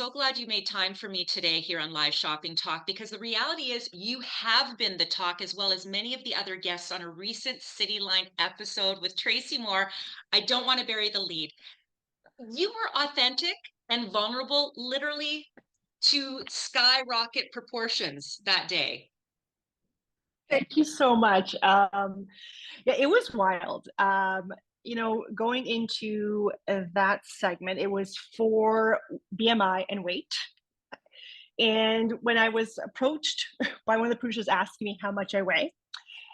so glad you made time for me today here on Live Shopping Talk because the reality is you have been the talk as well as many of the other guests on a recent CityLine episode with Tracy Moore. I don't want to bury the lead. You were authentic and vulnerable, literally to skyrocket proportions that day. Thank you so much. Yeah, it was wild. Going into that segment, it was for BMI and weight. And when I was approached by one of the producers asking me how much I weigh,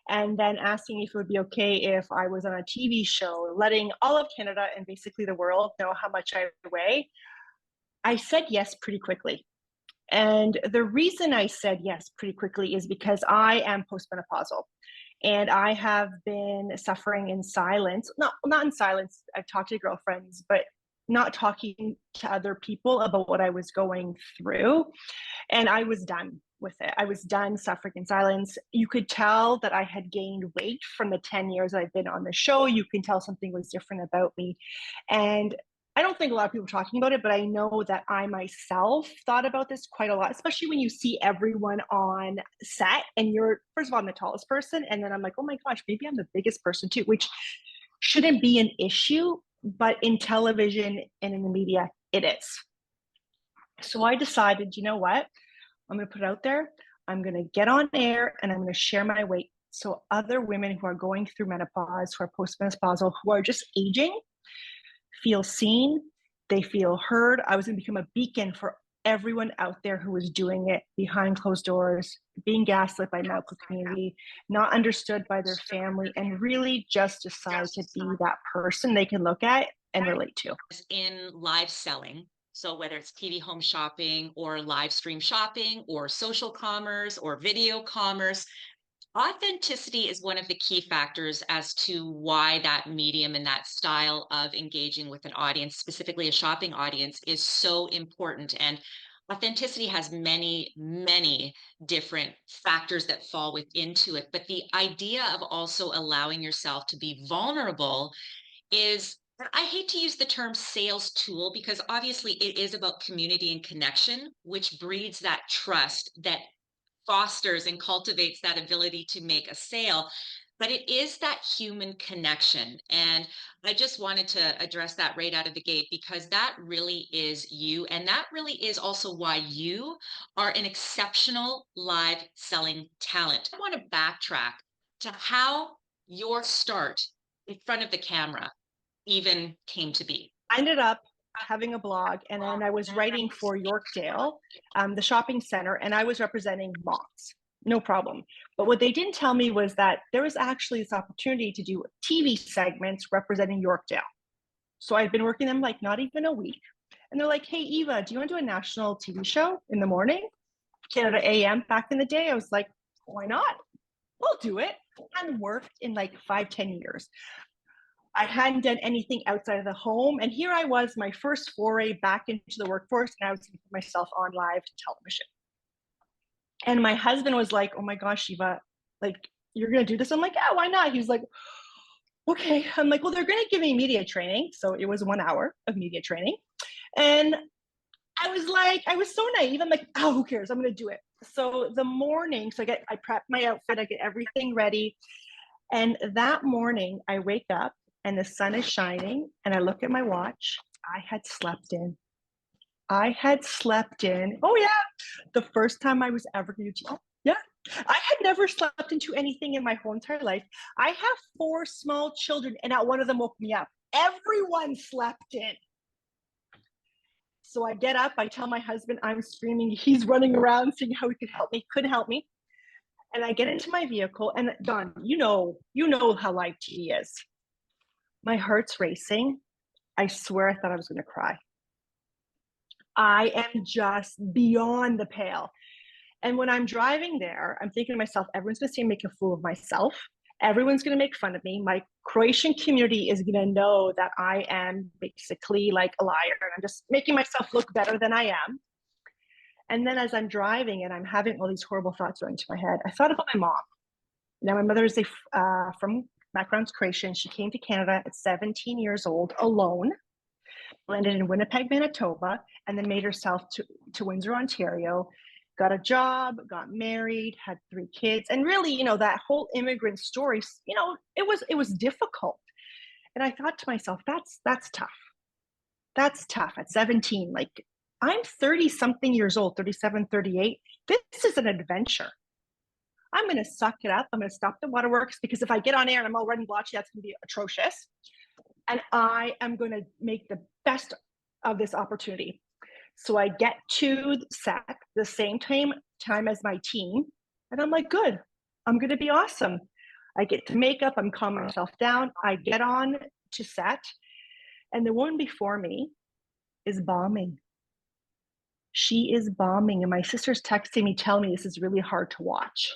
and then asking if it would be okay if I was on a TV show, letting all of Canada and basically the world know how much I weigh, I said yes pretty quickly. And the reason I said yes pretty quickly is because I am postmenopausal and I have been suffering in silence. Not in silence. I've talked to girlfriends, but not talking to other people about what I was going through. And I was done with it. I was done suffering in silence. You could tell that I had gained weight from the 10 years I've been on the show. You can tell something was different about me. And I don't think a lot of people are talking about it, but I know that I myself thought about this quite a lot, especially when you see everyone on set and you're, first of all, I'm the tallest person. And then I'm like, oh my gosh, maybe I'm the biggest person too, which shouldn't be an issue. But in television and in the media, it is. So I decided, you know what? I'm going to put it out there. I'm going to get on air and I'm going to share my weight. So other women who are going through menopause, who are postmenopausal, who are just aging, feel seen, they feel heard. I was going to become a beacon for everyone out there who was doing it behind closed doors, being gaslit by medical community, not understood by their family, and really just decide to be that person they can look at and relate to. In live selling, so whether it's TV home shopping or live stream shopping or social commerce or video commerce, authenticity is one of the key factors as to why that medium and that style of engaging with an audience, specifically a shopping audience, is so important. And authenticity has many, many different factors that fall into it. But the idea of also allowing yourself to be vulnerable is, I hate to use the term sales tool because obviously it is about community and connection, which breeds that trust that fosters and cultivates that ability to make a sale. But it is that human connection. And I just wanted to address that right out of the gate because that really is you. And that really is also why you are an exceptional live selling talent. I want to backtrack to how your start in front of the camera even came to be. I ended up having a blog, and then I was writing for Yorkdale, the shopping center, and I was representing moms. No problem. But what they didn't tell me was that there was actually this opportunity to do TV segments representing Yorkdale. So I'd been working them like not even a week. And they're like, hey, Eva, do you want to do a national TV show in the morning? Canada AM back in the day. I was like, why not? I'll do it. I hadn't worked in like 5-10 years. I hadn't done anything outside of the home. And here I was, my first foray back into the workforce, and I was going to put myself on live television. And my husband was like, oh my gosh, Eva, like, you're going to do this? I'm like, yeah, why not? He was like, okay. I'm like, well, they're going to give me media training. So it was 1 hour of media training. And I was like, I was so naive. I'm like, oh, who cares? I'm going to do it. So the morning, I prep my outfit, I get everything ready. And that morning I wake up and the sun is shining and I look at my watch. I had slept in. Oh yeah. The first time I was ever going to TV. Yeah. I had never slept into anything in my whole entire life. I have 4 small children and not one of them woke me up. Everyone slept in. So I get up, I tell my husband I'm screaming. He's running around seeing how he could help me, couldn't help me. And I get into my vehicle and Dawn, you know how live TV is. My heart's racing. I swear I thought I was going to cry. I am just beyond the pale. And when I'm driving there, I'm thinking to myself, everyone's going to see me make a fool of myself. Everyone's going to make fun of me. My Croatian community is going to know that I am basically like a liar. And I'm just making myself look better than I am. And then as I'm driving and I'm having all these horrible thoughts running to my head, I thought about my mom. Now, my mother is from background's Croatian. She came to Canada at 17 years old alone. landed in Winnipeg, Manitoba, and then made herself to Windsor, Ontario, got a job, got married, had 3 kids. And really, that whole immigrant story, it was difficult. And I thought to myself, that's tough. That's tough at 17. Like, I'm 30 something years old, 37, 38. This is an adventure. I'm going to suck it up. I'm going to stop the waterworks, because if I get on air and I'm all red and blotchy, that's going to be atrocious. And I am going to make the best of this opportunity. So I get to set the same time as my team, and I'm like, good, I'm going to be awesome. I get to makeup, I'm calming myself down. I get on to set, and the woman before me is bombing. She is bombing, and my sister's texting me, telling me this is really hard to watch.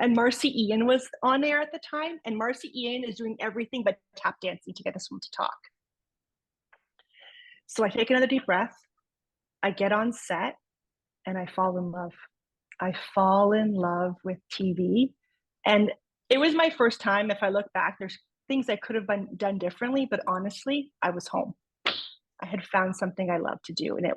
And Marcy Ian was on there at the time, and Marcy Ian is doing everything but tap dancing to get this one to talk. So I take another deep breath. I get on set, and I fall in love. I fall in love with TV. And it was my first time. If I look back, there's things I could have done differently, but honestly, I was home. I had found something I loved to do, and it